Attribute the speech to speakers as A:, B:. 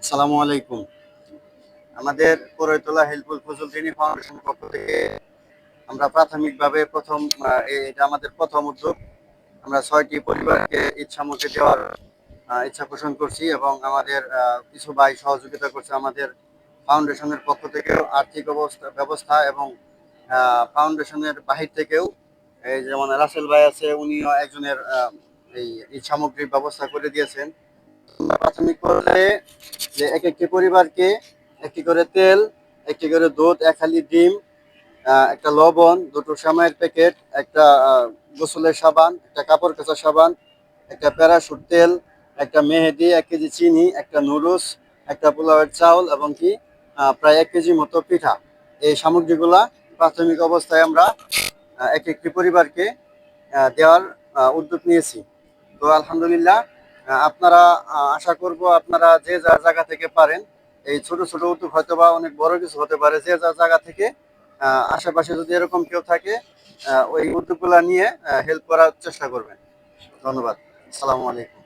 A: আসসালামু আলাইকুম। আমাদের করৈতলা হেল্পফুল ফজল ঋণী ফাউন্ডেশনের পক্ষ থেকে আমরা প্রাথমিকভাবে এটা আমাদের প্রথম উদ্যোগ। আমরা ৬টি পরিবারকে ইচ্ছামতি দেওয়ার ইচ্ছা পোষণ করছি এবং আমাদের কিছু ভাই সহযোগিতা করছে। আমাদের ফাউন্ডেশনের পক্ষ থেকেও আর্থিক ব্যবস্থা এবং ফাউন্ডেশনের বাহির থেকেও এই যেমন রাসেল ভাই আছে, উনিও একজনের এই সামগ্রিক ব্যবস্থা করে দিয়েছেন। প্রাথমিক পর্যায়ে যে এক একটি পরিবারকে একটি করে তেল, একটি করে দুধ, এক হালি ডিম, একটা লবণ, দুটো সেমাইয়ের প্যাকেট, একটা গোসলের সাবান, একটা কাপড় কাচা সাবান, একটা প্যারাশুট তেল, একটা মেহেদি, 1 কেজি চিনি, একটা নুডলস, একটা পোলাওয়ের চাউল এবং কি প্রায় 1 কেজি মতো পিঠা। এই সামগ্রীগুলা প্রাথমিক অবস্থায় আমরা এক একটি পরিবারকে দেওয়ার উদ্যোগ নিয়েছি। তো আলহামদুলিল্লাহ, আপনারা আশা করব আপনারা যে যার জায়গা থেকে পারেন, এই ছোট ছোট উদ্যোগ হয়তো বা অনেক বড় কিছু হতে পারে, যে যার জায়গা থেকে আশেপাশে যদি এরকম কেউ থাকে ওই উদ্যোগগুলা নিয়ে হেল্প করার চেষ্টা করবেন। ধন্যবাদ। আসসালামু আলাইকুম।